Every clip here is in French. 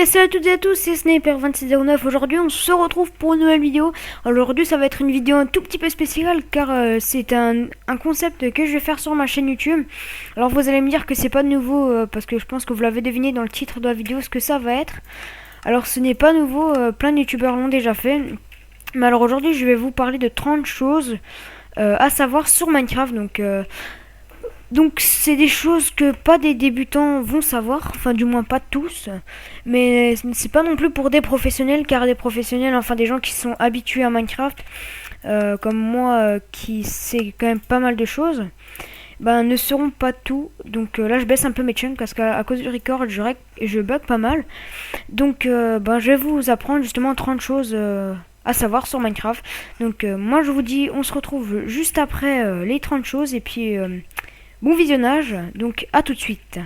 Salut à toutes et à tous, c'est Sniper2609. Aujourd'hui on se retrouve pour une nouvelle vidéo. Aujourd'hui ça va être une vidéo un tout petit peu spéciale car c'est un concept que je vais faire sur ma chaîne YouTube. Alors vous allez me dire que c'est pas nouveau parce que je pense que vous l'avez deviné dans le titre de la vidéo ce que ça va être. Alors ce n'est pas nouveau, plein de youtubeurs l'ont déjà fait. Mais alors aujourd'hui je vais vous parler de 30 choses à savoir sur Minecraft. Donc c'est des choses que pas des débutants vont savoir, enfin du moins pas tous, mais c'est pas non plus pour des professionnels, car des professionnels, enfin des gens qui sont habitués à Minecraft, comme moi qui sais quand même pas mal de choses, ben ne seront pas tout. Donc là je baisse un peu mes chunks parce qu'à cause du record je bug pas mal. Donc ben je vais vous apprendre justement 30 choses à savoir sur Minecraft. Donc moi je vous dis on se retrouve juste après les 30 choses et puis... bon visionnage, donc à tout de suite.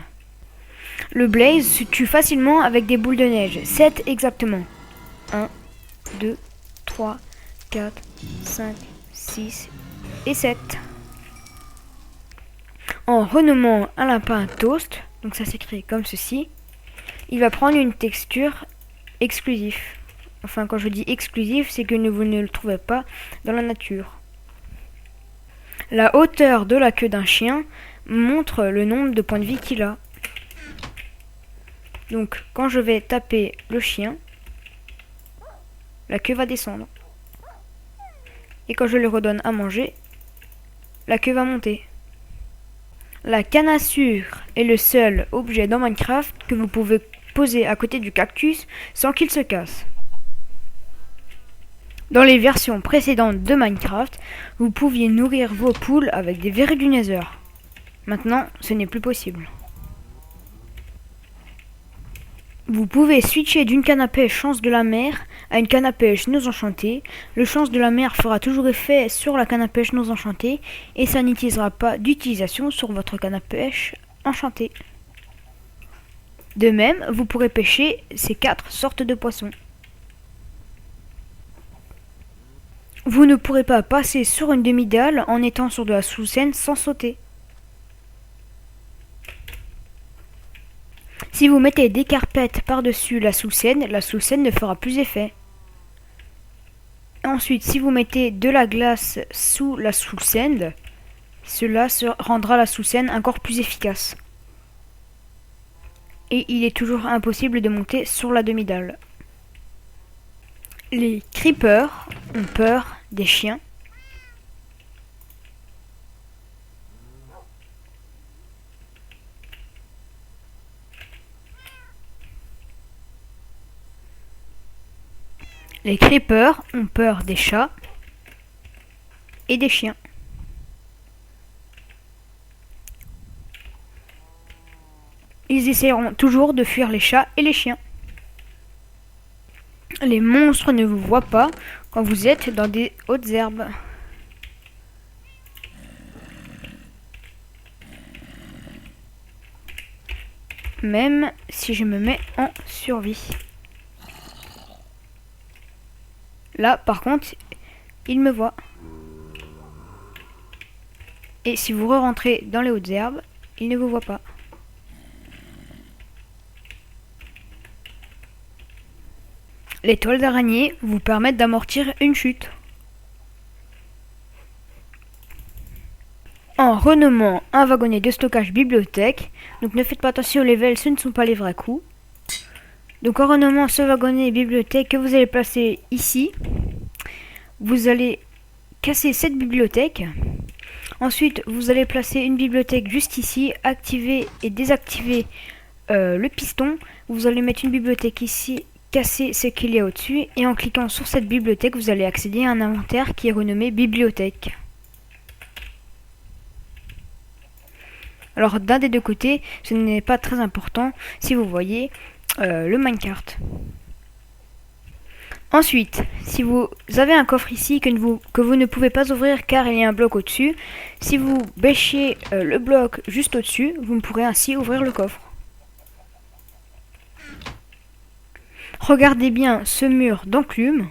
Le blaze se tue facilement avec des boules de neige. 7 exactement. 1, 2, 3, 4, 5, 6 et 7. En renommant un lapin toast, donc ça s'écrit comme ceci, il va prendre une texture exclusive. Enfin quand je dis exclusif, c'est que vous ne le trouvez pas dans la nature. La hauteur de la queue d'un chien montre le nombre de points de vie qu'il a. Donc quand je vais taper le chien, la queue va descendre. Et quand je lui redonne à manger, la queue va monter. La canne à sucre est le seul objet dans Minecraft que vous pouvez poser à côté du cactus sans qu'il se casse. Dans les versions précédentes de Minecraft, vous pouviez nourrir vos poules avec des verrues du Nether. Maintenant, ce n'est plus possible. Vous pouvez switcher d'une canne à pêche chance de la mer à une canne à pêche non enchantée. Le chance de la mer fera toujours effet sur la canne à pêche non enchantée et ça n'utilisera pas d'utilisation sur votre canne à pêche enchantée. De même, vous pourrez pêcher ces 4 sortes de poissons. Vous ne pourrez pas passer sur une demi-dalle en étant sur de la sous-scène sans sauter. Si vous mettez des carpettes par-dessus la sous-scène ne fera plus effet. Ensuite, si vous mettez de la glace sous la sous-scène, cela rendra la sous-scène encore plus efficace. Et il est toujours impossible de monter sur la demi-dalle. Les creepers ont peur des chiens. Les creepers ont peur des chats et des chiens. Ils essaieront toujours de fuir les chats et les chiens. Les monstres ne vous voient pas quand vous êtes dans des hautes herbes. Même si je me mets en survie. Là, par contre, il me voit. Et si vous re-rentrez dans les hautes herbes, il ne vous voit pas. Les toiles d'araignée vous permettent d'amortir une chute. En renommant un wagonnet de stockage bibliothèque, donc ne faites pas attention aux levels, ce ne sont pas les vrais coups. Donc en renommant ce wagonnet bibliothèque que vous allez placer ici, vous allez casser cette bibliothèque. Ensuite, vous allez placer une bibliothèque juste ici, activer et désactiver le piston. Vous allez mettre une bibliothèque ici, casser ce qu'il y a au-dessus. Et en cliquant sur cette bibliothèque, vous allez accéder à un inventaire qui est renommé bibliothèque. Alors d'un des deux côtés, ce n'est pas très important si vous voyez le minecart. Ensuite, si vous avez un coffre ici que vous ne pouvez pas ouvrir car il y a un bloc au-dessus, si vous bêchez le bloc juste au-dessus, vous pourrez ainsi ouvrir le coffre. Regardez bien ce mur d'enclume.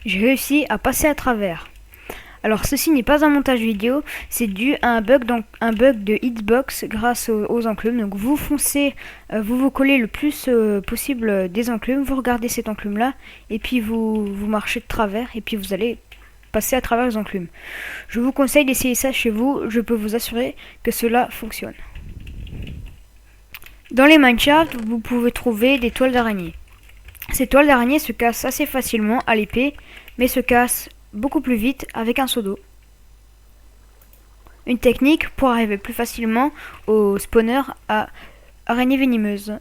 J'ai réussi à passer à travers. Alors ceci n'est pas un montage vidéo, c'est dû à un bug, un bug de Hitbox grâce aux enclumes. Donc vous foncez, vous collez le plus possible des enclumes, vous regardez cette enclume là, et puis vous marchez de travers, et puis vous allez passer à travers les enclumes. Je vous conseille d'essayer ça chez vous, je peux vous assurer que cela fonctionne. Dans les mineshaft, vous pouvez trouver des toiles d'araignée. Ces toiles d'araignée se cassent assez facilement à l'épée, mais se cassent beaucoup plus vite avec un seau d'eau. Une technique pour arriver plus facilement au spawner à araignées venimeuses.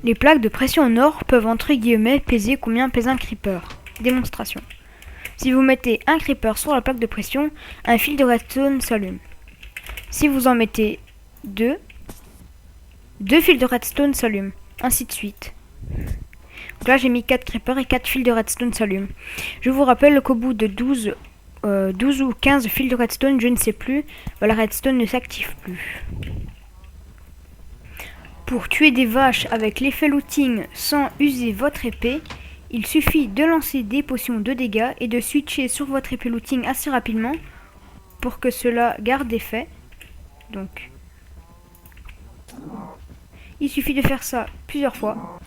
Les plaques de pression en or peuvent entre guillemets peser combien pèse un creeper. Démonstration. Si vous mettez un creeper sur la plaque de pression, un fil de redstone s'allume. Si vous en mettez deux fils de redstone s'allument, ainsi de suite. Donc là j'ai mis 4 creepers et 4 fils de redstone s'allument. Je vous rappelle qu'au bout de 12 ou 15 fils de redstone, je ne sais plus, la redstone ne s'active plus. Pour tuer des vaches avec l'effet looting sans user votre épée, il suffit de lancer des potions de dégâts et de switcher sur votre épée looting assez rapidement pour que cela garde effet. Donc, il suffit de faire ça plusieurs fois.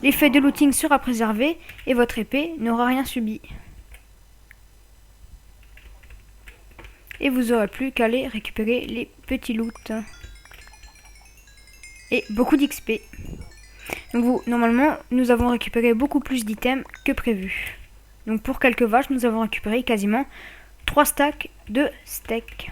L'effet de looting sera préservé et votre épée n'aura rien subi. Et vous aurez plus qu'à aller récupérer les petits loots. Et beaucoup d'XP. Donc normalement, nous avons récupéré beaucoup plus d'items que prévu. Donc pour quelques vaches, nous avons récupéré quasiment 3 stacks de steak.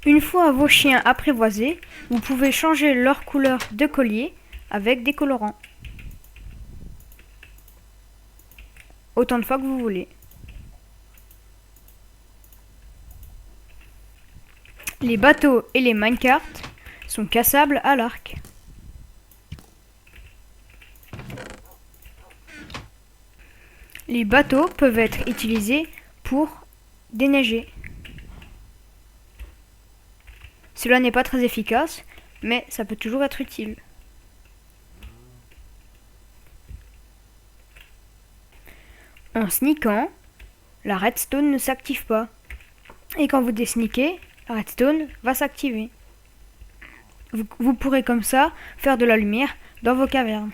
Une fois vos chiens apprivoisés, vous pouvez changer leur couleur de collier avec des colorants. Autant de fois que vous voulez. Les bateaux et les minecarts sont cassables à l'arc. Les bateaux peuvent être utilisés pour déneiger. Cela n'est pas très efficace, mais ça peut toujours être utile. En sneakant, la redstone ne s'active pas. Et quand vous désneakez, la redstone va s'activer. Vous pourrez comme ça faire de la lumière dans vos cavernes.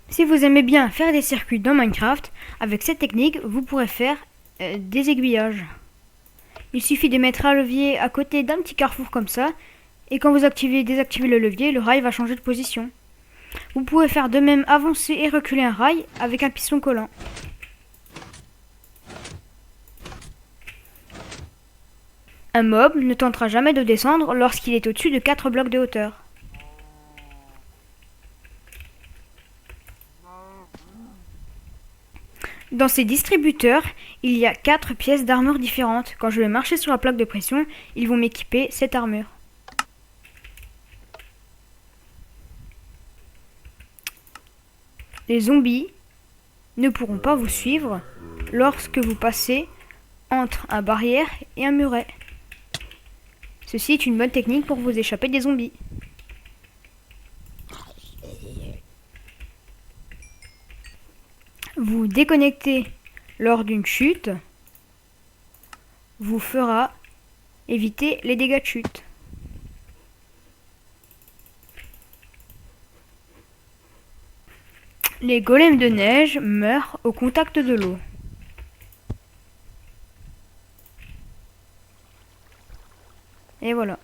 Si vous aimez bien faire des circuits dans Minecraft, avec cette technique, vous pourrez faire des aiguillages. Il suffit de mettre un levier à côté d'un petit carrefour comme ça, et quand vous désactivez le levier, le rail va changer de position. Vous pouvez faire de même avancer et reculer un rail avec un piston collant. Un mob ne tentera jamais de descendre lorsqu'il est au-dessus de 4 blocs de hauteur. Dans ces distributeurs, il y a 4 pièces d'armure différentes. Quand je vais marcher sur la plaque de pression, ils vont m'équiper cette armure. Les zombies ne pourront pas vous suivre lorsque vous passez entre un barrière et un muret. Ceci est une bonne technique pour vous échapper des zombies. Vous déconnecter lors d'une chute vous fera éviter les dégâts de chute. Les golems de neige meurent au contact de l'eau. Et voilà.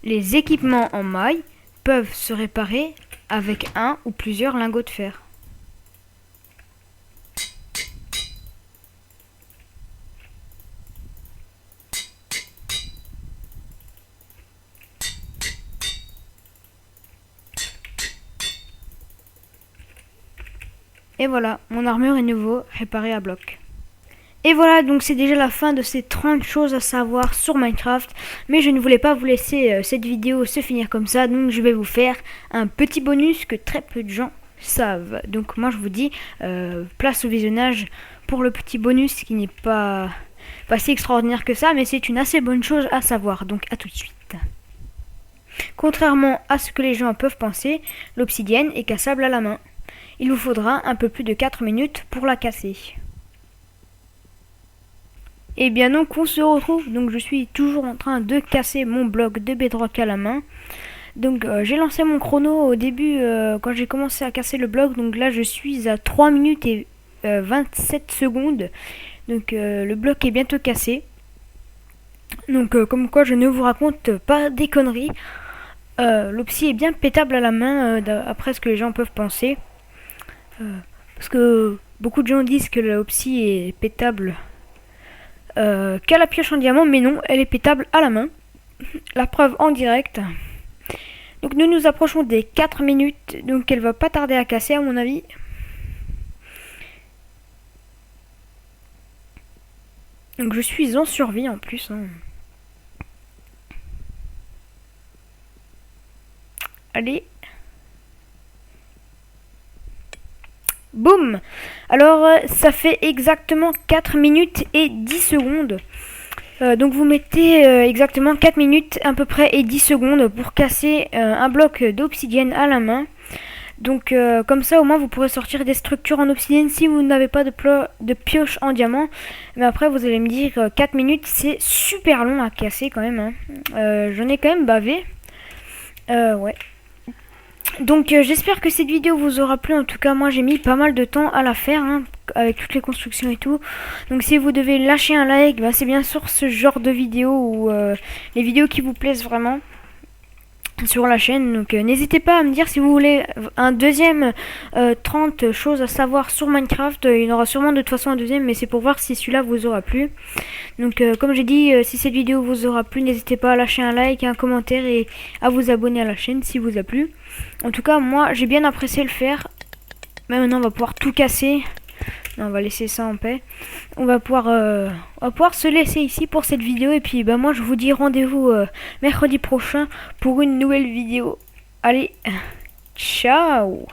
Les équipements en maille peuvent se réparer avec un ou plusieurs lingots de fer. Et voilà, mon armure est nouveau réparée à bloc. Et voilà, donc c'est déjà la fin de ces 30 choses à savoir sur Minecraft. Mais je ne voulais pas vous laisser cette vidéo se finir comme ça. Donc je vais vous faire un petit bonus que très peu de gens savent. Donc moi je vous dis, place au visionnage pour le petit bonus qui n'est pas si extraordinaire que ça. Mais c'est une assez bonne chose à savoir. Donc à tout de suite. Contrairement à ce que les gens peuvent penser, l'obsidienne est cassable à la main. Il vous faudra un peu plus de 4 minutes pour la casser. Et bien donc on se retrouve, donc je suis toujours en train de casser mon bloc de bedrock à la main. Donc j'ai lancé mon chrono au début quand j'ai commencé à casser le bloc, donc là je suis à 3 minutes et 27 secondes. Donc le bloc est bientôt cassé. Donc comme quoi je ne vous raconte pas des conneries. L'opsi est bien pétable à la main après ce que les gens peuvent penser. Parce que beaucoup de gens disent que l'opsi est pétable qu'à la pioche en diamant, mais non, elle est pétable à la main. La preuve en direct. Donc nous nous approchons des 4 minutes, donc elle va pas tarder à casser à mon avis. Donc je suis en survie en plus. Allez. Boum. Alors ça fait exactement 4 minutes et 10 secondes. Donc vous mettez exactement 4 minutes à peu près et 10 secondes pour casser un bloc d'obsidienne à la main. Donc comme ça au moins vous pourrez sortir des structures en obsidienne si vous n'avez pas de pioche en diamant. Mais après vous allez me dire 4 minutes c'est super long à casser quand même. J'en ai quand même bavé. Ouais. Donc j'espère que cette vidéo vous aura plu. En tout cas moi j'ai mis pas mal de temps à la faire avec toutes les constructions et tout. Donc si vous devez lâcher un like, c'est bien sûr ce genre de vidéo ou les vidéos qui vous plaisent vraiment sur la chaîne. Donc n'hésitez pas à me dire si vous voulez un deuxième 30 choses à savoir sur Minecraft. Il y en aura sûrement de toute façon un deuxième, mais c'est pour voir si celui-là vous aura plu. Donc comme j'ai dit, si cette vidéo vous aura plu, n'hésitez pas à lâcher un like, un commentaire et à vous abonner à la chaîne si vous a plu. En tout cas moi j'ai bien apprécié le faire. Mais maintenant on va pouvoir tout casser. Non, on va laisser ça en paix. On va pouvoir se laisser ici pour cette vidéo. Et puis moi je vous dis rendez-vous mercredi prochain pour une nouvelle vidéo. Allez, ciao.